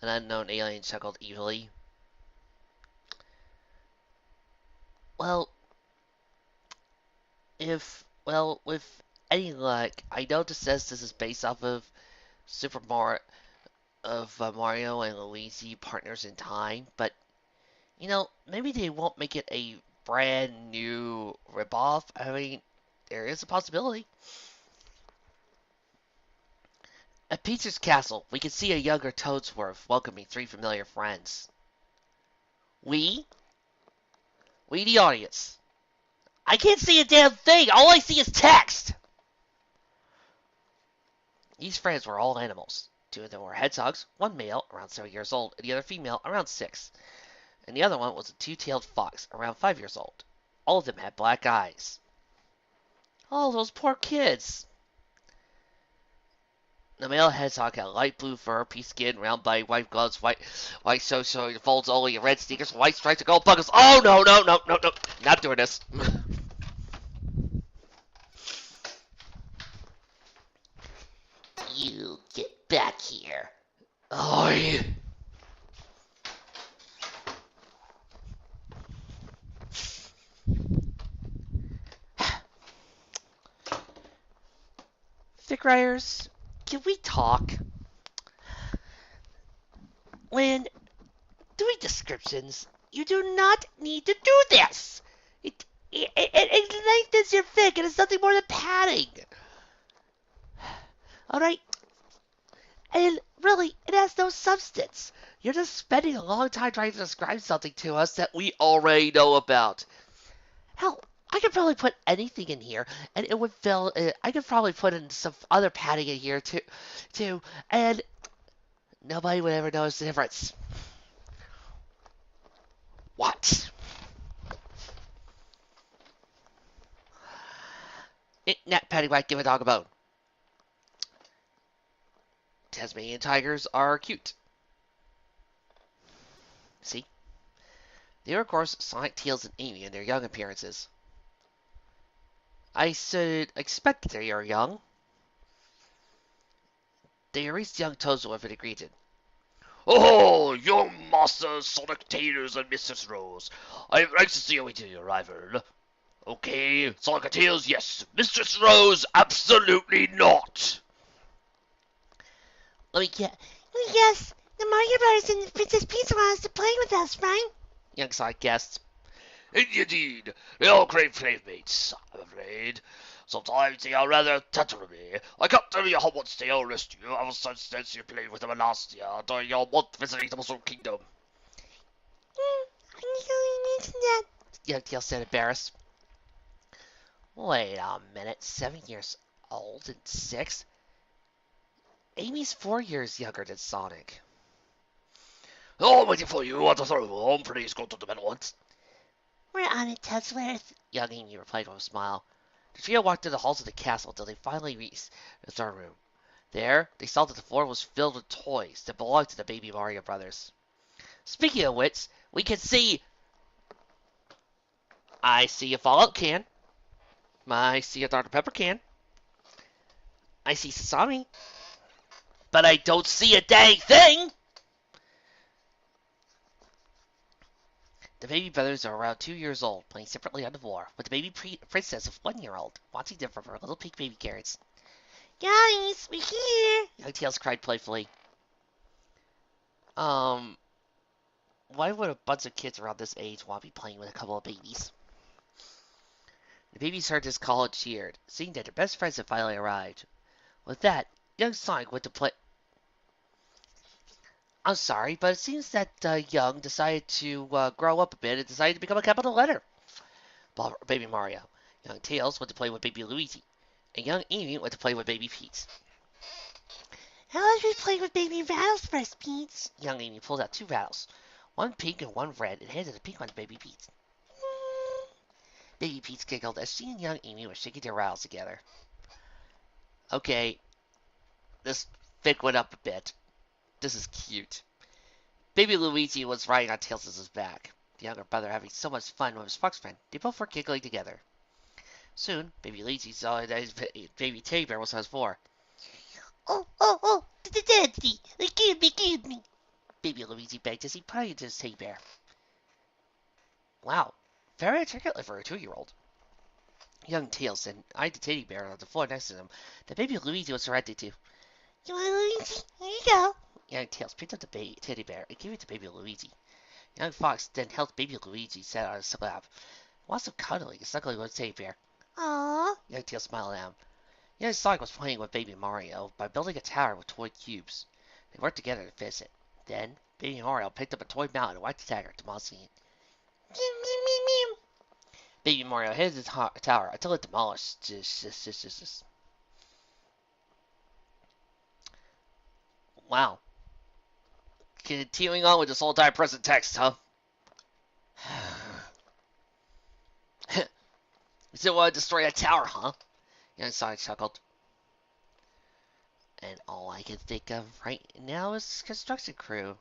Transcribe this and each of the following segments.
An unknown alien chuckled evilly. Well, with any luck, I know this says this is based off of Super Mario Mario and Luigi Partners in Time, but maybe they won't make it a brand new ripoff. I mean, there is a possibility. At Peach's castle, we can see a younger Toadsworth welcoming three familiar friends. We? We the audience. I can't see a damn thing! All I see is text! These friends were all animals. Two of them were hedgehogs, one male, around 7 years old, and the other female, around 6. And the other one was a two-tailed fox, around 5 years old. All of them had black eyes. Oh, those poor kids! The male hedgehog had light blue fur, pea skin, round body, white gloves, white so folds only, red sneakers, white stripes, and gold buckles. Oh, no, no, no, no, no. Not doing this. You get back here. Oh, Thick Riders, can we talk? When doing descriptions, you do not need to do this. It lengthens your fic and it's nothing more than padding. Alright? And really, it has no substance. You're just spending a long time trying to describe something to us that we already know about. Hell, I could probably put anything in here, and it would fill. I could probably put in some other padding in here too, and nobody would ever notice the difference. What? Net paddywhack, give a dog a bone. Tasmanian tigers are cute. See? They are, of course, Sonic, Tails, and Amy in their young appearances. I should expect they are young. They raised young Toadsworth and greeted. Oh, young Master Sonic Tails and Mistress Rose. I am anxious to await your arrival. Okay, Sonic Tails, yes. Mistress Rose, absolutely not. Let me get. Yes, the Mario Brothers and Princess Peach want us to play with us, right? Young Sonic guessed. Indeed, they all crave playmates, I'm afraid. Sometimes they are rather tattery. I can't tell you how much they all rest you ever since you played with them last year during your month visiting the Mushroom Kingdom. I really mention that. Young Tails said, embarrassed. Wait a minute, 7 years old and 6? Amy's 4 years younger than Sonic. Oh, I'm waiting for you at the throne room. Please go to the middle ones. We're on it, Toadsworth. Young Amy replied with a smile. The trio walked through the halls of the castle until they finally reached the throne room. There, they saw that the floor was filled with toys that belonged to the baby Mario brothers. Speaking of which, we can see... I see a Fallout can. I see a Dr. Pepper can. I see Sasami. But I don't see a dang thing! The baby brothers are around 2 years old, playing separately on the floor, with the baby princess of 1 year old, watching them from her little pink baby carrots. Guys, we're here. Young Tails cried playfully. Why would a bunch of kids around this age want to be playing with a couple of babies? The babies heard this call and cheered, seeing that their best friends had finally arrived. With that, young Sonic went to play... I'm sorry, but it seems that Young decided to grow up a bit and decided to become a capital letter. Baby Mario. Young Tails went to play with baby Luigi. And young Amy went to play with baby Peach. How about we play with baby Rattles first, Peach? Young Amy pulled out 2 rattles. One pink and one red, and handed the pink one to baby Peach. Baby Peach giggled as she and young Amy were shaking their rattles together. Okay, this fic went up a bit. This is cute. Baby Luigi was riding on Tails' back. The younger brother having so much fun with his fox friend, they both were giggling together. Soon, baby Luigi saw that his baby teddy bear was on his floor. Oh, Daddy, give me. he begged as he put it into his teddy bear. Wow, very articulate for a 2-year-old. Young Tails then eyed the teddy bear on the floor next to him that baby Luigi was directed to. You want Luigi? Here you go. Young Tails picked up the teddy bear and gave it to baby Luigi. Young Fox then helped baby Luigi sit on his lap, while also cuddling and snuggling with the teddy bear. Aww. Young Tails smiled at him. Young Sonic was playing with baby Mario by building a tower with toy cubes. They worked together to fix it. Then, baby Mario picked up a toy mountain and wiped the tiger, demolishing it. Baby Mario hit the tower until it demolished. Wow. Continuing on with this whole entire present text, huh? You still want to destroy a tower, huh? Young Sonic chuckled. And all I can think of right now is construction crew.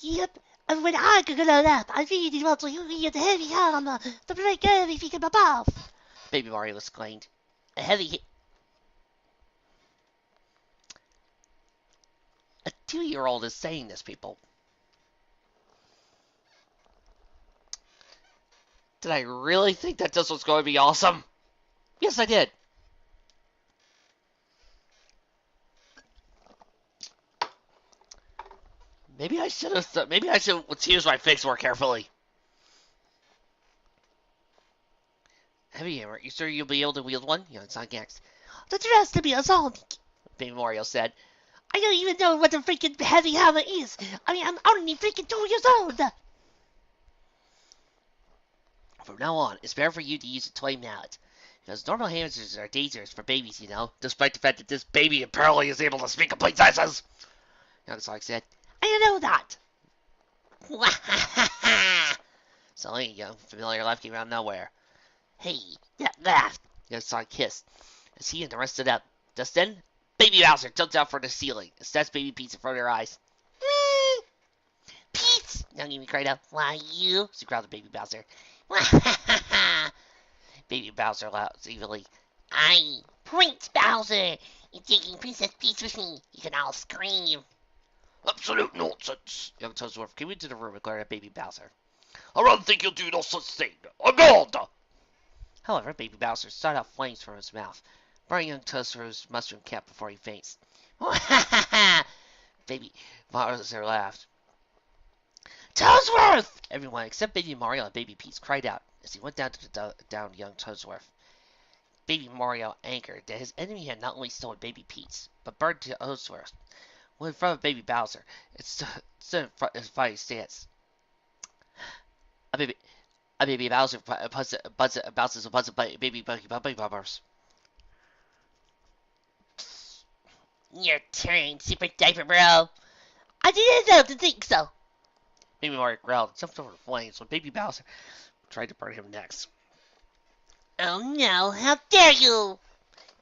Yep. And when I could get up, I really want to use the heavy hammer to break everything above. Baby Mario exclaimed. A heavy hit. A 2-year-old is saying this, people. Did I really think that this was going to be awesome? Yes, I did. Maybe I should have. Maybe I should use my fix more carefully. Heavy hammer. You sure you'll be able to wield one? Young Sonic asked. The rest of me is Sonic. Baby Mario said. I don't even know what a freaking heavy hammer is. I mean, I'm only freaking 2 years old. From now on, it's better for you to use a toy mallet. Because normal hammers are dangerous for babies, you know, despite the fact that this baby apparently is able to speak complete sentences. Young Sonic said. I know that. Suddenly, a young familiar laugh came out of nowhere. Hey, that laugh. Young Sonic hissed as he and the rest stood up. Just then, Baby Bowser jumped out from the ceiling and snatched Baby Peach in front of their eyes. Peach! Young Amy cried out. Why, you? She growled at Baby Bowser. Baby Bowser laughed evilly. I'm Prince Bowser. You're taking Princess Peach with me. You can all scream. Absolute nonsense. Young Toadsworth came into the room and glared at Baby Bowser. I rather think you'll do no such thing. I'm God! However, Baby Bowser shot out flames from his mouth, burning young Toadsworth's mushroom cap before he faints. Baby Bowser laughed. Toadsworth! Everyone except Baby Mario and Baby Peach cried out as he went down to the downed young Toadsworth. Baby Mario angered that his enemy had not only stolen Baby Peach, but burned Toadsworth. When in front of Baby Bowser, it stood in front of his fighting stance. A baby Bowser bounces a bunch of baby bumpers. Your turn, Super Diaper Bro. I didn't know to think so. Baby Mario growled and jumped over the flames when Baby Bowser tried to burn him next. Oh no, how dare you!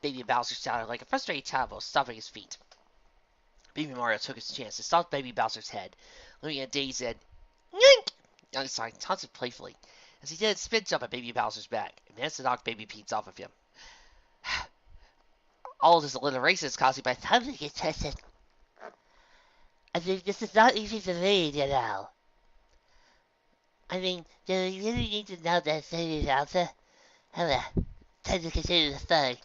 Baby Bowser shouted like a frustrated child while stomping his feet. Baby Mario took his chance and stomped Baby Bowser's head, looking at Daisy and Yoink! Young Sonic taunted playfully as he did a spin jump at Baby Bowser's back and managed to knock Baby Peach off of him. All of this alliteration is caused by time to get tested. I think this is not easy to read, you know. I mean, do you really need to know that Baby Bowser? Hello, time to consider the story.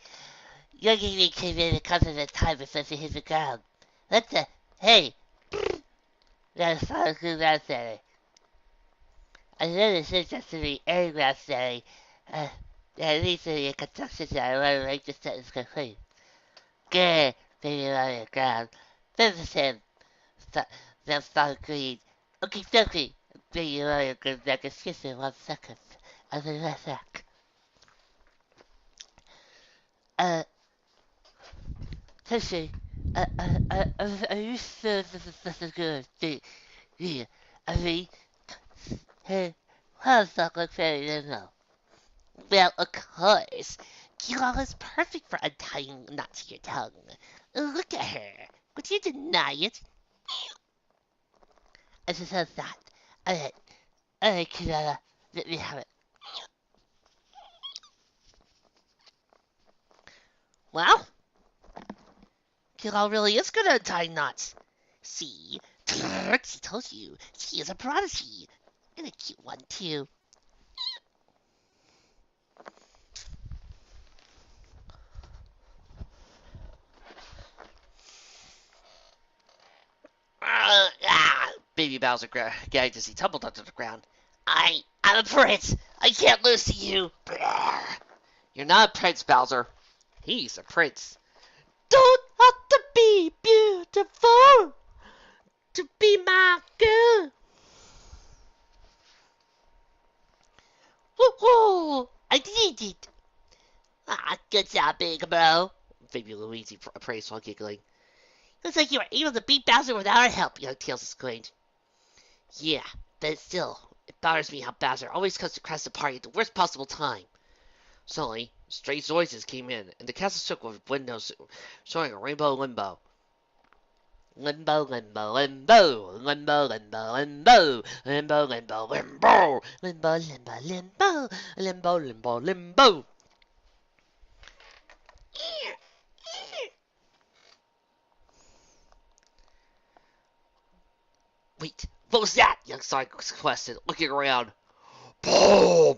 Young Amy came in a confident time before she hit the ground. Let's hey! That's not a good raspberry. I really think that to be a raspberry. At least in a construction site, I want to make this sentence complete. Good, baby on the ground. Finish him. That's not green. Okay, okay. Baby on the ground back. Excuse me 1 second. I'll be right back. Tessie, are you sure this is good? Yeah, I mean, hey, how does that look very little? Well, of course. Kilo is perfect for untying knots to your tongue. Look at her. Would you deny it? I suppose not. Alright, Kilo, let me have it. Well, Tail really is good at tying knots. See? Trixie told you. She is a prodigy. And a cute one, too. Baby Bowser gagged as he tumbled onto the ground. I'm a prince. I can't lose to you. You're not a prince, Bowser. He's a prince. Don't have to be beautiful to be my girl. Woohoo! I did it. Good job, big bro. Baby Luigi praised while giggling. Looks like you were able to beat Bowser without our help, young Tails exclaimed. Yeah, but still, it bothers me how Bowser always comes to crash the party at the worst possible time. Suddenly, strange noises came in, and the castle shook with windows showing a rainbow limbo. Limbo, limbo, limbo, limbo, limbo, limbo, limbo, limbo, limbo, limbo, limbo, limbo, limbo, limbo, limbo. Wait, what was that? Young Sonic questioned, looking around. Boom!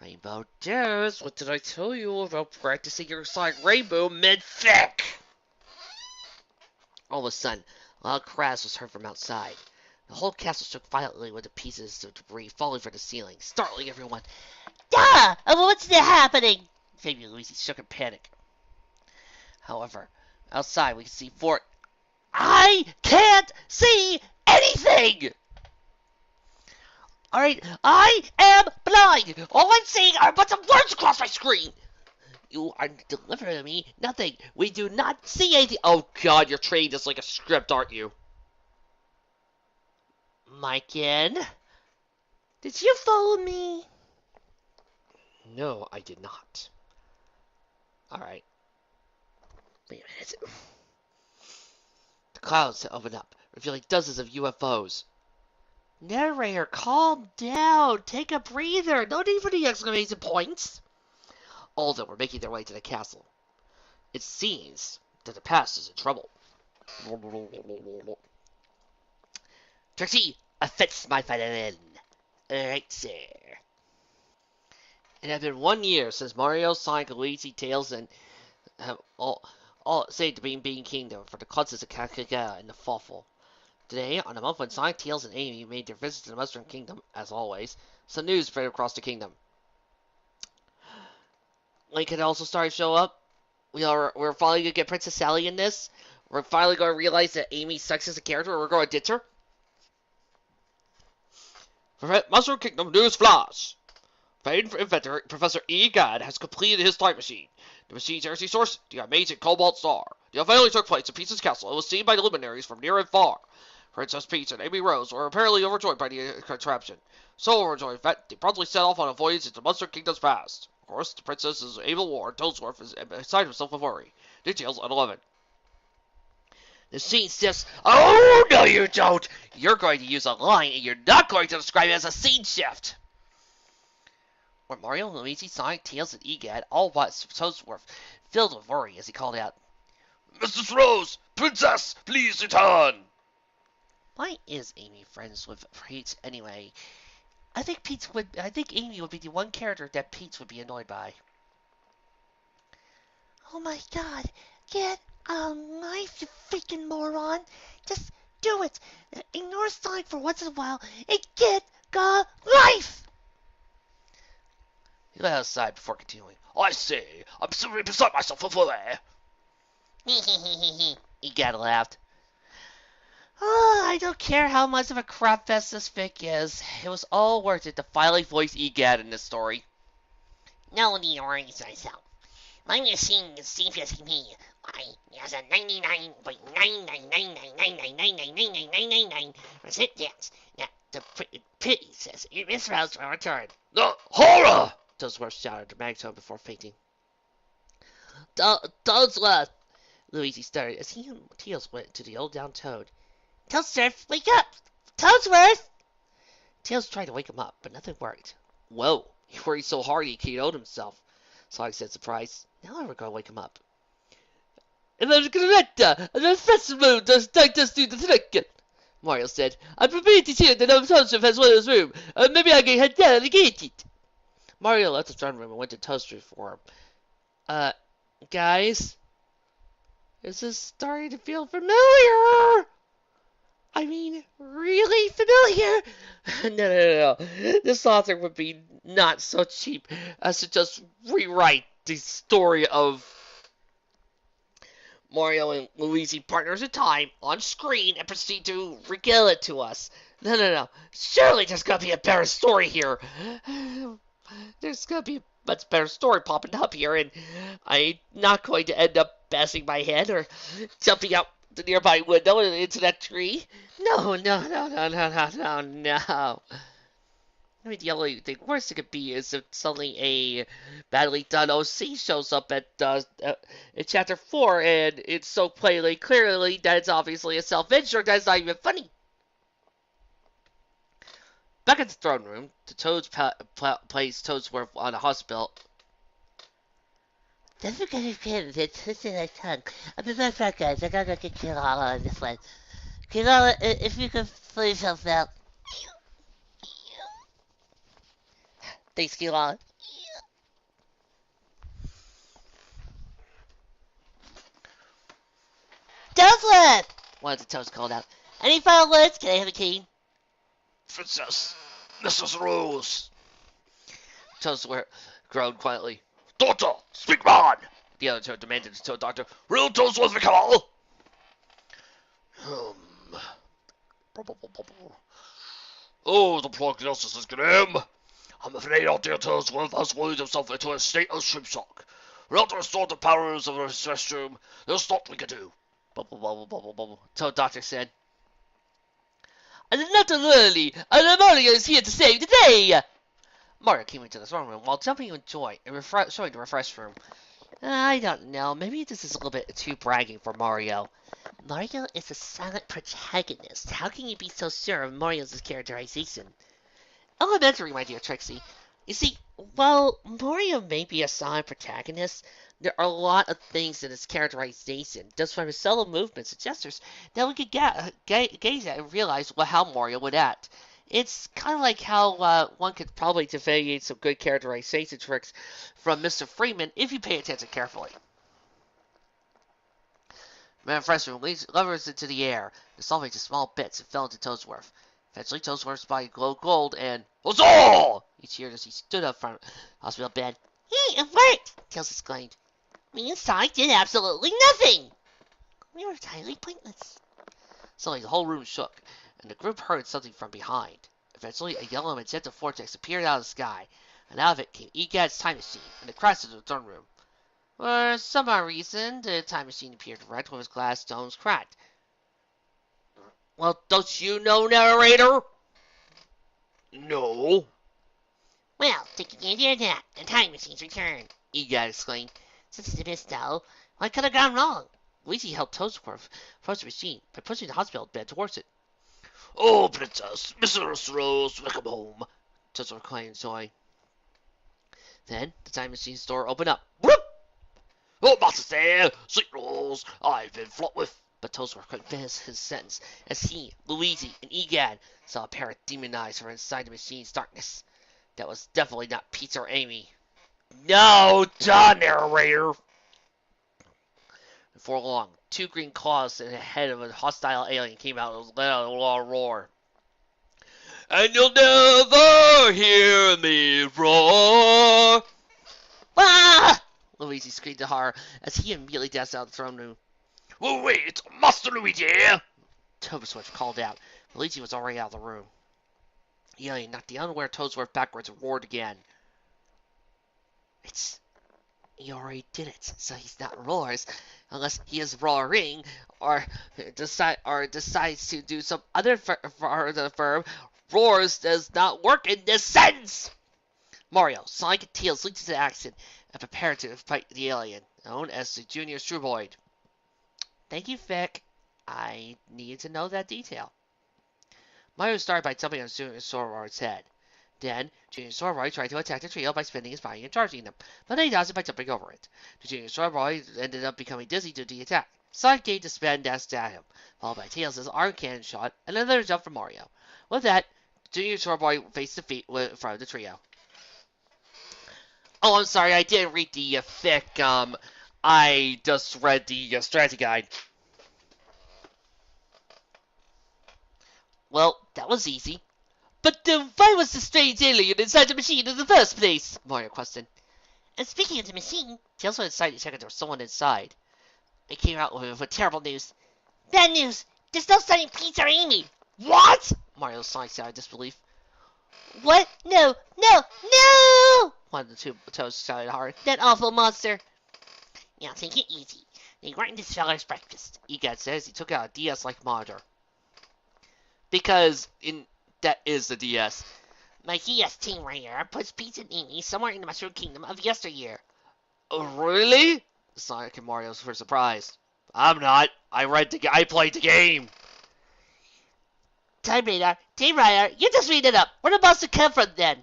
Rainbow Dares, what did I tell you about practicing your Sonic Rainbow mid-fic? All of a sudden, a loud crash was heard from outside. The whole castle shook violently with the pieces of debris falling from the ceiling, startling everyone. Duh! What's happening? Baby Luigi shook in panic. However, outside we could see four... I can't see anything! Alright, I am blind! All I'm seeing are a bunch of words across my screen! You are delivering me nothing. We do not see anything. Oh god, you're treating this like a script, aren't you? Myken? Did you follow me? No, I did not. Alright. Wait a minute. The clouds opened up, revealing dozens of UFOs. Narrator, calm down. Take a breather. No need for the exclamation points. All of them were making their way to the castle. It seems that the past is in trouble. Trixie, affix my violin. Right there. It had been 1 year since Mario, Sonic, Luigi, Tails, and have all saved the Bean Kingdom for the clutches of Kakaga and the Fawful. Today, on a month when Sonic, Tails, and Amy made their visits to the Mushroom Kingdom, as always, some news spread across the kingdom. Link had also started to show up. We're finally gonna get Princess Sally in this. We're finally gonna realize that Amy sucks as a character, and we're gonna ditch her. For Mushroom Kingdom news flash! Famed inventor Professor E. Gadd has completed his time machine. The machine's energy source, the amazing Cobalt Star. The unveiling took place in Peach's castle and was seen by the luminaries from near and far. Princess Peach and Amy Rose were apparently overjoyed by the contraption. So overjoyed that they promptly set off on a voyage into Mushroom Kingdom's past. Of course, the princess's evil ward, Toadsworth, is beside himself with worry. Details at 11. The scene shifts. Oh, no you don't! You're going to use a line and you're not going to describe it as a scene shift! When Mario, Luigi, Sonic, Tails, and Egad all watched Toadsworth, filled with worry as he called out, Mrs. Rose! Princess! Please return! why is Amy friends with Peach anyway? I think Amy would be the one character that Peach would be annoyed by. Oh my god. Get a life, you freaking moron. Just do it. Ignore Sonic for once in a while and get a life. He went outside before continuing. I see. I'm simply beside myself for there. Egad laughed. Oh, I don't care how much of a crap fest this fic is. It was all worth it to finally voice Egad in this story. No need to worry yourself. My machine is safe as can be. Why, there's a 99.99999999999% chance that the pity says Miss Rose will return. The horror! Toadsworth shouted a dramatic tone before fainting. Toadsworth! Luigi stuttered as he and Tails went to the old down Toad. Toadsworth, wake up! Toadsworth! Tails tried to wake him up, but nothing worked. Whoa, he worried so hard he KO'd himself, Sonic said surprised. Now we're going to wake him up. and I'm Greta, and the festival does take us to the trick. Mario said, I'm prepared to see that Toadstool has one of his room. Maybe I can head down and get it. Mario left the throne room and went to Toadstool's room. Guys, this is starting to feel familiar. I mean, really familiar. No. This author would be not so cheap as to just rewrite the story of Mario and Luigi Partners in Time on screen and proceed to regale it to us. No. Surely there's gotta be a better story here. There's gotta be a much better story popping up here, and I'm not going to end up bashing my head or jumping out the nearby window and into that tree. No. I mean, the only thing worse it could be is if suddenly a badly done OC shows up at in Chapter 4, and it's so plainly, clearly that it's obviously a self-insert that's not even funny. Back at the throne room, the Toads placed Toadsworth on a hospital. Don't forget to get it. Twisting my tongue. I'll be right back, guys. I gotta go get Kilala on this one. Kilala, if you could please help out. Thanks, Kilala. Toadstool! One of the Toads called out. Any final words? Can I have a key? Princess, Mrs. Rose. Toadsworth groaned quietly. Doctor, speak on! The other Toad demanded to Toad Doctor. Real Toadsworth Mikal? Oh, the prognosis is grim. I'm afraid our dear Toadsworth has worried himself into a state of ship shock. Without the restored the powers of his restroom, there's naught we can do. Bubble. Toad Doctor said. And not early, and Mario is here to save the day! Mario came into the throne room while jumping with joy and showing the refresh room. I don't know, maybe this is a little bit too bragging for Mario. Mario is a silent protagonist. How can you be so sure of Mario's characterization? Elementary, my dear Trixie. You see, while Mario may be a silent protagonist, there are a lot of things in his characterization, just from his subtle movements and gestures, that we could gaze at and realize how Mario would act. It's kind of like how one could probably deviate some good characterization tricks from Mr. Freeman if you pay attention carefully. Man Freshman released levers into the air, dissolving to small bits and fell into Toadsworth. Eventually, Toadsworth's body glowed gold and Huzzah! He cheered as he stood up from the hospital bed. Hey, it worked! Tails exclaimed. Me and Sonic did absolutely nothing! We were entirely pointless. Suddenly, the whole room shook, and the group heard something from behind. Eventually, a yellow magenta vortex appeared out of the sky, and out of it came Egad's time machine, and it crashed into the throne room. For some odd reason, the time machine appeared red with its glass domes cracked. Well, don't you know, narrator? No. Well, taking into account the time machine's return, Egad exclaimed. Since it's a missed though, what could have gone wrong? Luigi helped Toadsworth approach the machine by pushing the hospital bed towards it. Oh, Princess, Mrs. Rose, welcome home. Toadsworth claimed in joy. Then, the time machine's door opened up. Whoop! Oh, Master there, sweet Rose, I've been flot with. But Toadsworth couldn't finish his sentence, as he, Luigi, and Egad saw a pair of demon eyes from inside the machine's darkness. That was definitely not Pete or Amy. No, duh, narrator. Before long, two green claws and the head of a hostile alien came out and let out a loud roar. And you'll never hear me roar. Ah! Luigi screamed in horror as he immediately dashed out of the throne room. Oh, wait, Master Luigi! Toadsworth called out. Luigi was already out of the room. The alien knocked the unaware Toadsworth backwards and roared again. He already did it, so he's not roars, unless he is roaring, or decides to do some other verb. Roars does not work in this sentence! Mario, Sonic, and Tails leaped into action and prepared to fight the alien, known as the Junior Struboid. Thank you, Vic. I needed to know that detail. Mario started by jumping on Junior Struboid's head. Then, Junior Sorboy tried to attack the trio by spinning his body and charging them, but they dodged it by jumping over it. The Junior Sorboy ended up becoming dizzy due to the attack. Sonic gave the spin dash at him, followed by Tails' arm cannon shot and another jump from Mario. With that, Junior Sorboy faced defeat in front of the trio. Oh, I'm sorry, I didn't read the fic. I just read the strategy guide. Well, that was easy. But why was the strange alien inside the machine in the first place? Mario questioned. And speaking of the machine, Tails went inside to check if there was someone inside. They came out with terrible news. Bad news! There's no Sunny, Pete, or Amy! What? Mario sighed in disbelief. What? No! No! No! One of the two toes shouted hard. That awful monster! Now take it easy. They weren't this fella's breakfast. EGAD said as he took out a DS-like monitor. Because that is the DS. My DS team right here puts Pete and Amy somewhere in the Mushroom Kingdom of yesteryear. Oh, really? Sonic and Mario were surprised. I'm not. I played the game. Time Radar, Team Rider, you just read it up. Where the monster come from then?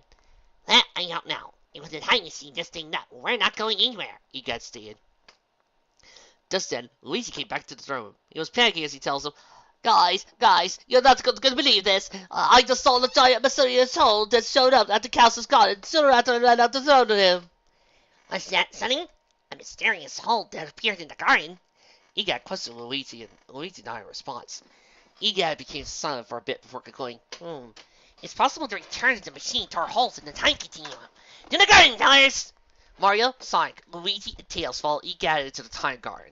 That I don't know. It was a time machine just thing that we're not going anywhere. EGAD stated. Just then, Luigi came back to the throne. He was panicking as he tells them, Guys, you're not going to believe this. I just saw the giant mysterious hole that showed up at the castle's garden sooner after I ran out the throne to him. What's that, Sonny? A mysterious hole that appeared in the garden? EGAD questioned Luigi, and Luigi nodded in response. EGAD became silent for a bit before concluding, It's possible to return the machine to our holes in the time continuum. To the garden, fellas! Mario, Sonic, Luigi, and Tails followed EGAD into the time garden.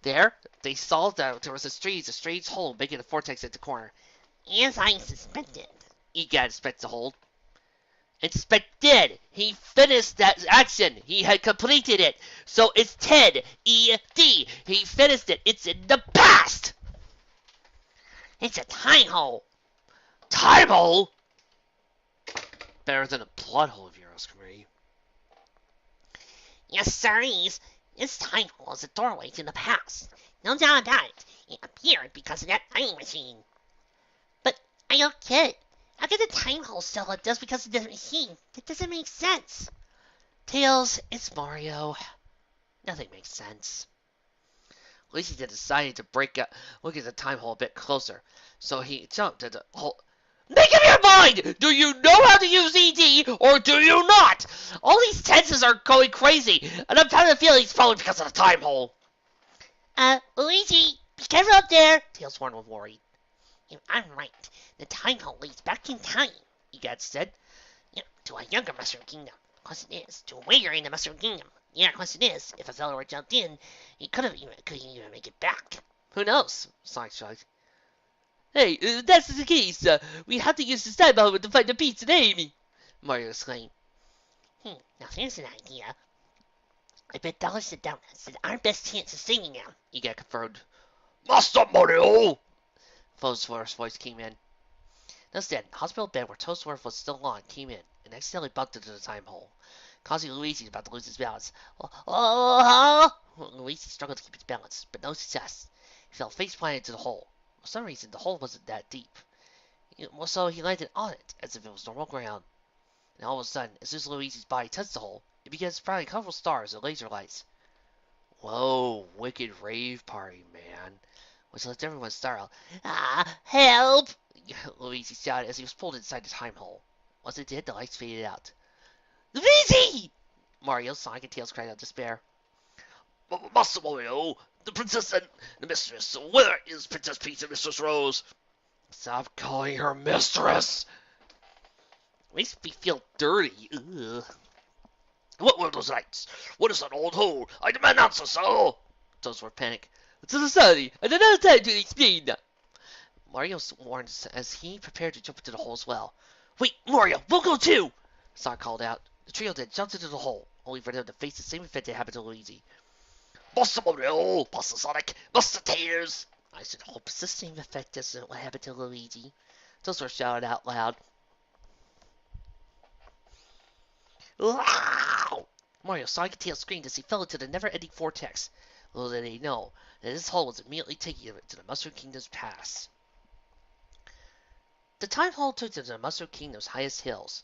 There, they saw that there was a strange hole making a vortex at the corner. As I suspected. EGAD inspected the hole. Inspected! He finished that action! He had completed it! So it's TED! E-D! He finished it! It's in the past! It's a time hole! Time hole? Better than a plot hole of yours, Kamari. Yes, sirs. This time hole is a doorway to the past. No doubt about it. It appeared because of that time machine. But I don't get it. How can the time hole still up just because of the machine? That doesn't make sense. Tails, it's Mario. Nothing makes sense. Luigi decided to look at the time hole a bit closer, so he jumped at the hole. Make up your mind! Do you know how to use ED, or do you not? All these tenses are going crazy, and I'm kind of feeling it's probably because of the time hole. Luigi, be careful up there, Tails warned with worry. If I'm right, the time hole leads back in time, EGAD said. To a younger Mushroom Kingdom. The question is, to where in the Mushroom Kingdom? The other question is, if a fellow were jumped in, he couldn't even make it back. Who knows? Sonic shrugged. Hey, that's the case. We have to use this time moment to find the Pete and Amy. Mario exclaimed. Now here's an idea. I bet dollars to donuts that our best chance of saving them. EGAD confirmed. Master Mario! Toadsworth's voice came in. Just then, the hospital bed where Toadsworth was still on came in and accidentally bumped into the time hole, causing Luigi about to lose his balance. Luigi struggled to keep his balance, but no success. He fell face-planted into the hole. For some reason, the hole wasn't that deep. So he landed on it, as if it was normal ground. And all of a sudden, as soon as Luigi's body touched the hole, it began sprouting colorful stars and laser lights. Whoa, wicked rave party, man. Which left everyone startled. Help! Luigi shouted as he was pulled inside the time hole. Once it did, the lights faded out. Luigi! Mario, Sonic, and Tails cried out in despair. Master Mario, the princess and the mistress. Where is Princess Peach and Mistress Rose? Stop calling her mistress! Makes me feel dirty. Ugh. What were those lights? What is that old hole? I demand answer, sir! Those were panic. To the study, and another time to explain. Mario warned as he prepared to jump into the hole as well. Wait, Mario, we'll go too! Sonic called out. The trio then jumped into the hole, only for them to face the same event that happened to Luigi. Master Mario, Master Sonic, Master Tails! I should hope it's the same effect as what happened to Luigi. Those were shouted out loud. Wow! Mario, Sonic, and Tails screamed as he fell into the never-ending vortex. Little did they know that this hole was immediately taking them to the Mushroom Kingdom's past. The time hole took them to the Mushroom Kingdom's highest hills.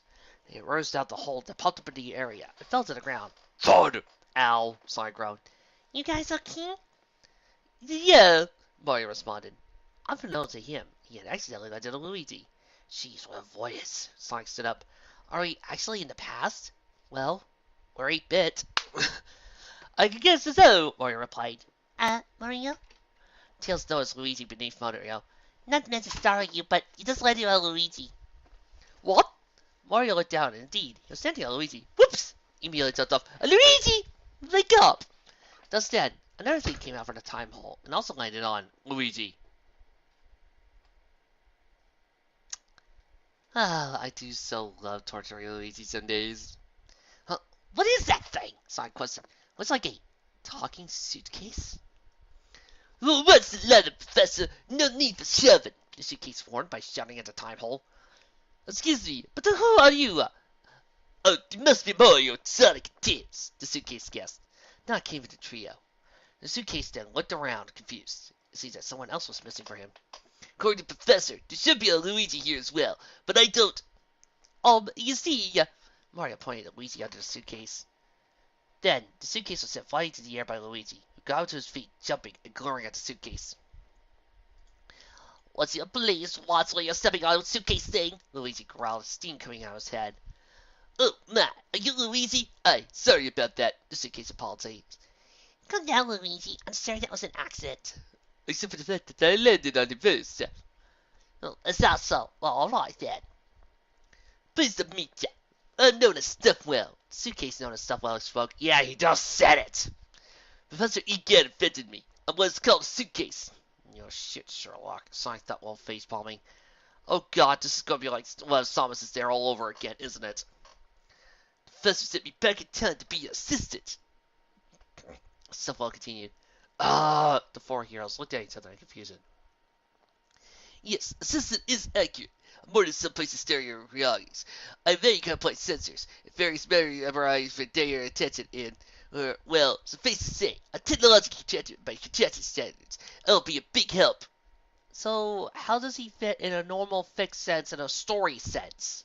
It rose out the hole that popped up in the area. It fell to the ground. Thud! Ow, Sonic groaned. You guys okay? Yeah, Mario responded. Unbeknownst to him, he had accidentally landed on Luigi. Jeez, what a voice. Sonic stood up. Are we actually in the past? Well, we're 8-bit. I can guess so, Mario replied. Mario? Tails noticed Luigi beneath Mario. Not meant to startle you, but you just landed on Luigi. What? Mario looked down, and indeed, he was standing on Luigi. Whoops! He immediately jumped off. Luigi! Wake up! Just then, another thing came out from the time hole, and also landed on Luigi. Ah, I do so love torturing Luigi some days. Huh, what is that thing? Sonic questioned. Looks like a talking suitcase? Well, what's the letter, Professor? No need for shoving, the suitcase warned by shouting at the time hole. Excuse me, but who are you? Oh, you must be Mario, Sonic, and Tails, the suitcase guessed. Now it came to the trio. The suitcase then looked around, confused. It seems that someone else was missing for him. According to Professor, there should be a Luigi here as well, but I don't. You see, Mario pointed at Luigi under the suitcase. Then, the suitcase was sent flying into the air by Luigi, who got to his feet, jumping and glaring at the suitcase. What's your please, watch while you're stepping on a suitcase thing? Luigi growled, steam coming out of his head. Oh, Matt, are you Luigi? Aye, sorry about that, the suitcase apologized. Calm down, Luigi. I'm sorry that was an accident. Except for the fact that I landed on the first. Well, is that so? Well, alright then. Pleased to meet ya. Unknown as Stuffwell. The suitcase known as Stuffwell spoke. Yeah, he just said it. Professor Egan offended me. I was called a suitcase. Oh shit, Sherlock. Sonic thought while face palming. Oh god, this is gonna be like one of Samus's there all over again, isn't it? The professor sent me back in time to be an assistant. Stuffwell continued. The four heroes looked at each other in confusion. Yes, assistant is accurate. More than some places stereo realities. I have very complex sensors. It varies memorized for day or attention in, well, suffice to say, a technologically contracted by contracted standards. It'll be a big help. So, how does he fit in a normal fixed sense and a story sense?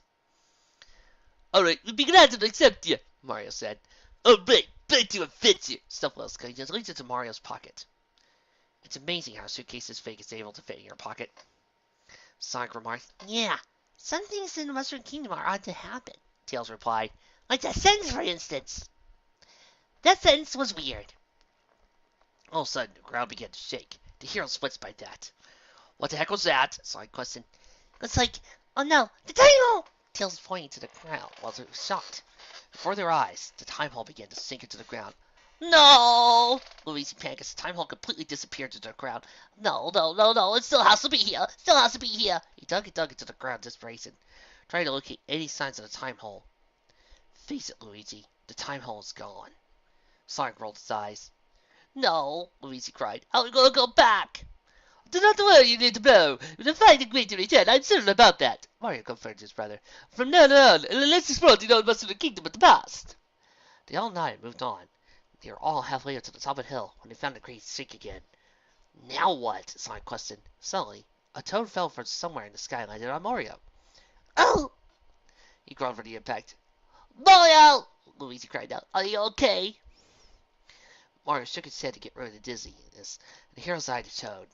Alright, we'll be glad to accept you, Mario said. Alright, back to adventure. Stuffwell's just reached into Mario's pocket. It's amazing how a suitcase this fake is able to fit in your pocket. Sonic remarked. Yeah, some things in the Western Kingdom are odd to happen, Tails replied. Like that sentence, for instance. That sentence was weird. All of a sudden, the ground began to shake. The hero splits by that. What the heck was that? Sonic questioned. It's like, oh no, the time hole! Tails was pointing to the ground while it was shocked. Before their eyes, the time hole began to sink into the ground. No! Luigi panicked as the time hole completely disappeared into the ground. No, it still has to be here. Still has to be here. He dug into the ground, desperation, trying to locate any signs of the time hole. Face it, Luigi. The time hole is gone. Sonic rolled his eyes. No, Luigi cried. How are we going to go back? Do not worry, you need to blow. If the fight agree to return, I'm certain about that. Mario comforted his brother. From now on, let's explore the known Western Kingdom of the past. They all nodded and moved on. They were all halfway up to the top of the hill when they found the great streak again. Now what? Sonic questioned. Suddenly, a toad fell from somewhere in the sky and landed on Mario. Oh! He groaned for the impact. Mario! Luigi cried out. Are you okay? Mario shook his head to get rid of the dizziness, and the heroes eyed the toad.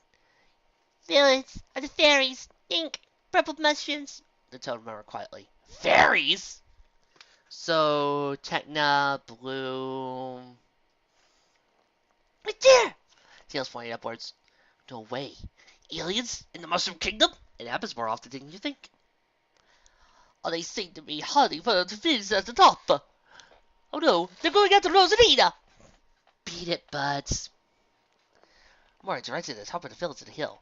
Villains are the fairies. Ink. Purple mushrooms. The toad murmured quietly. Fairies? So, Techna, Bloom... Right there! Tails pointed upwards. No way. Aliens in the Mushroom Kingdom? It happens more often than you think. Oh, they seem to be hunting for the fish at the top. Oh no, they're going after Rosalina! Beat it, buds. Mario directed the top of the village to the hill.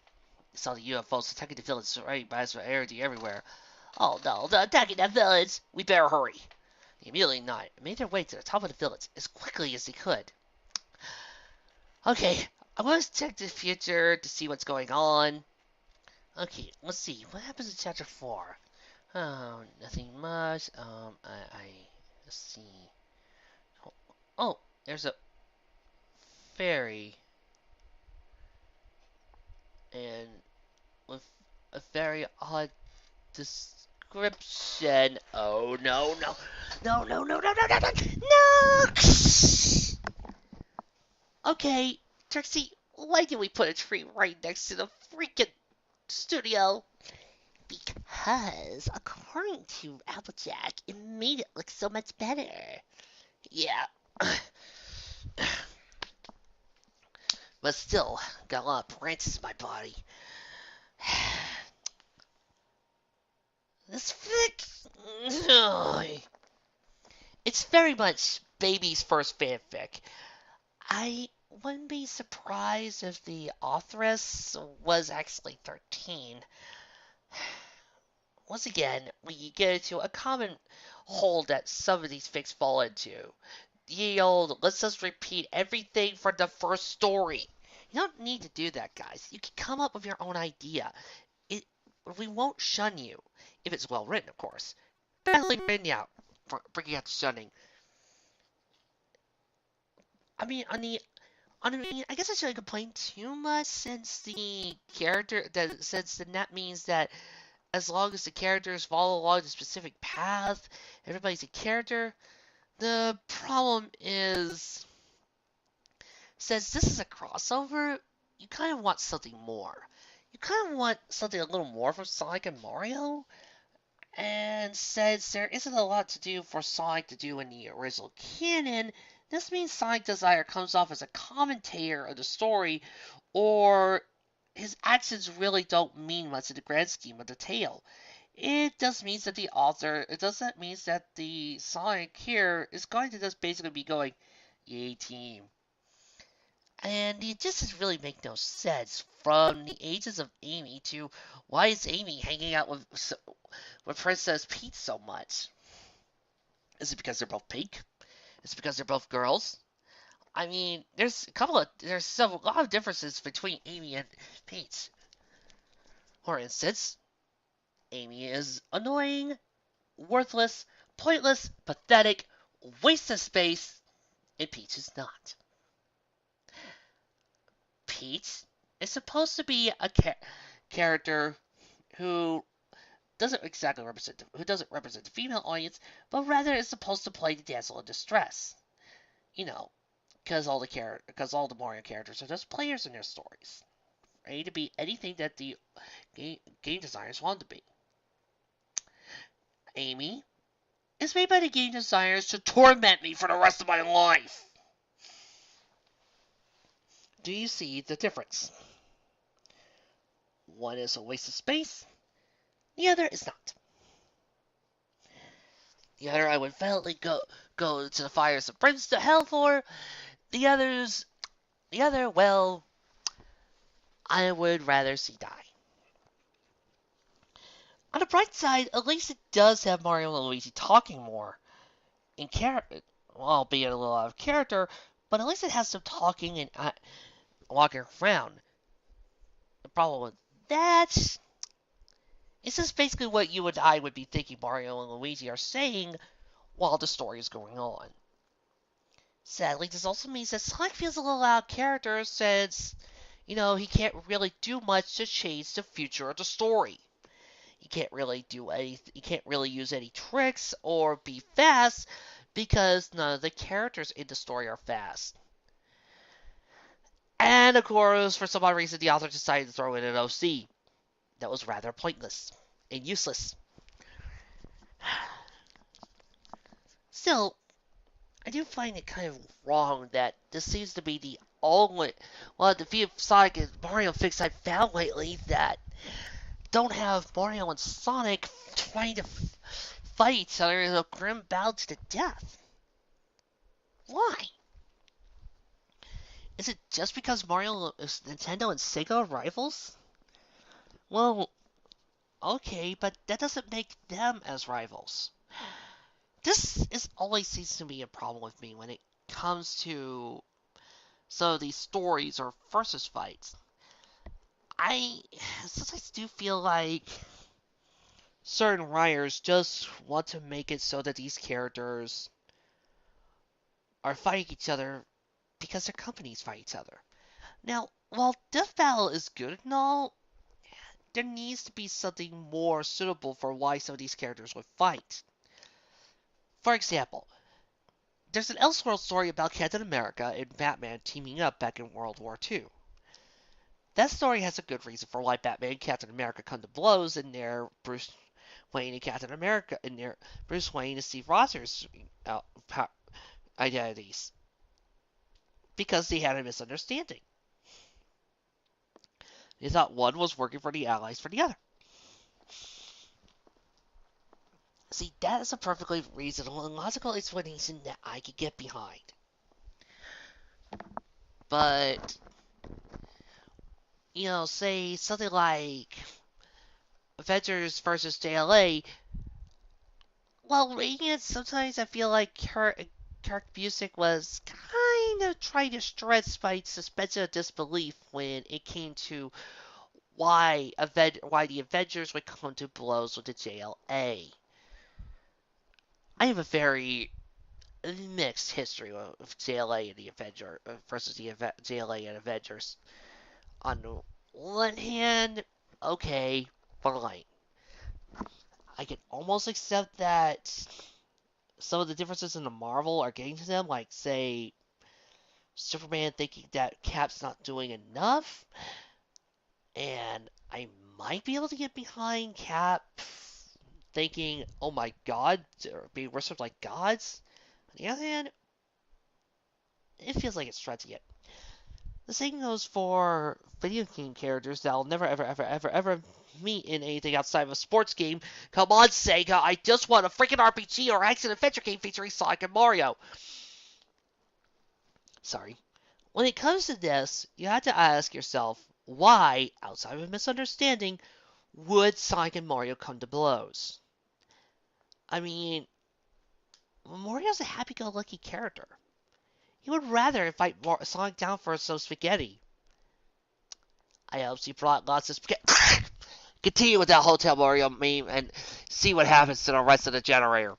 He saw the UFOs attacking the village, spraying biospheric everywhere. Oh no, they're attacking that village. We better hurry. They immediately nodded and made their way to the top of the village as quickly as they could. Okay, I want to check the future to see what's going on. Okay, let's see. What happens in chapter 4? Oh, nothing much. Let's see. Oh, there's a fairy. And with a very odd description. Oh, no, no. No, no, no, no, no, no, no, no! Okay, Trixie, why did we put a tree right next to the freaking studio? Because, according to Applejack, it made it look so much better. Yeah. But still, got a lot of branches in my body. This fic... It's very much baby's first fanfic. I wouldn't be surprised if the authoress was actually 13. Once again, we get into a common hole that some of these fics fall into. The old, let's just repeat everything from the first story. You don't need to do that, guys. You can come up with your own idea. We won't shun you, if it's well written, of course. Badly written, yeah, for bringing out the shunning. I mean, I guess I shouldn't complain too much since the that means that as long as the characters follow along the specific path, everybody's a character. The problem is, since this is a crossover, you kind of want something more. You kind of want something a little more from Sonic and Mario. And since there isn't a lot to do for Sonic to do in the original canon, this means Sonic Desire comes off as a commentator of the story, or his actions really don't mean much in the grand scheme of the tale. It just means that the Sonic here is going to just basically be going, yay team. And it just really make no sense. From the ages of Amy to why is Amy hanging out with Princess Peach so much? Is it because they're both pink? Is it because they're both girls? I mean, there's a lot of differences between Amy and Peach. For instance, Amy is annoying, worthless, pointless, pathetic, waste of space, and Peach is not. Peach is supposed to be a character who doesn't represent the female audience, but rather is supposed to play the damsel in distress. You know, because all the Mario characters are just players in their stories, ready to be anything that the game designers want to be. Amy is made by the game designers to torment me for the rest of my life. Do you see the difference? One is a waste of space, the other is not. The other I would violently go to the fires of brimstone to hell for. The other, well, I would rather see die. On the bright side, at least it does have Mario and Luigi talking more in character, albeit a little out of character, but at least it has them talking and walking around. The problem with that is just basically what you and I would be thinking Mario and Luigi are saying while the story is going on. Sadly, this also means that Sonic feels a little out of character since, he can't really do much to change the future of the story. He can't really use any tricks or be fast because none of the characters in the story are fast. And of course, for some odd reason, the author decided to throw in an OC. That was rather pointless and useless. Still, I do find it kind of wrong that this seems to be the few Sonic and Mario fics I've found lately that don't have Mario and Sonic trying to fight each other in a grim battle to the death. Why? Is it just because Nintendo and Sega are rivals? Well, okay, but that doesn't make them as rivals. This always seems to be a problem with me when it comes to some of these stories or versus fights. I sometimes do feel like certain writers just want to make it so that these characters are fighting each other because their companies fight each other. Now, while Death Battle is good and all, there needs to be something more suitable for why some of these characters would fight. For example, there's an Elseworld story about Captain America and Batman teaming up back in World War II. That story has a good reason for why Batman and Captain America come to blows in their Bruce Wayne and Captain America, in their Bruce Wayne and Steve Rogers identities. Because they had a misunderstanding. They thought one was working for the Allies for the other. See, that is a perfectly reasonable and logical explanation that I could get behind. But, you know, say something like Avengers versus JLA. While reading it, sometimes I feel like Kirk Busiek was kind of trying to stretch my suspension of disbelief when it came to why the Avengers would come to blows with the JLA. I have a very mixed history of JLA and the Avenger versus the JLA and Avengers. On the one hand, okay, fine. I can almost accept that some of the differences in the Marvel are getting to them, like, say, Superman thinking that Cap's not doing enough, and I might be able to get behind Cap thinking, oh my god, they're being worshipped like gods. On the other hand, it feels like it's stretching it. The same goes for video game characters that I'll never, ever meet in anything outside of a sports game. Come on, Sega, I just want a freaking RPG or action adventure game featuring Sonic and Mario. Sorry. When it comes to this, you have to ask yourself, why, outside of a misunderstanding, would Sonic and Mario come to blows? I mean, Mario's a happy-go-lucky character. He would rather fight Sonic down for some spaghetti. I hope she brought lots of spaghetti. Continue with that Hotel Mario meme and see what happens to the rest of the generator.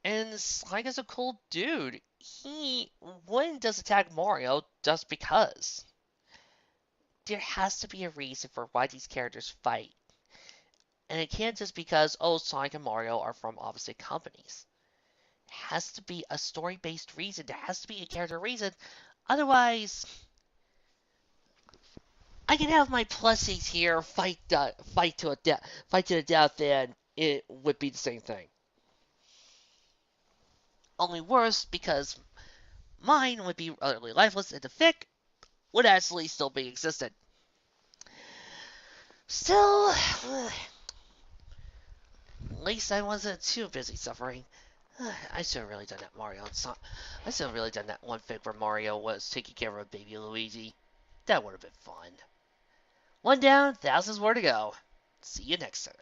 And Sonic is a cool dude. He wouldn't just attack Mario just because. There has to be a reason for why these characters fight. And it can't just because, oh, Sonic and Mario are from opposite companies. It has to be a story-based reason. There has to be a character reason. Otherwise, I can have my plusies here fight to the death, and it would be the same thing. Only worse, because mine would be utterly lifeless, and the fic would actually still be existent. Still, at least I wasn't too busy suffering. I should have really done that Mario. I should have really done that one fic where Mario was taking care of baby Luigi. That would have been fun. One down, thousands more to go. See you next time.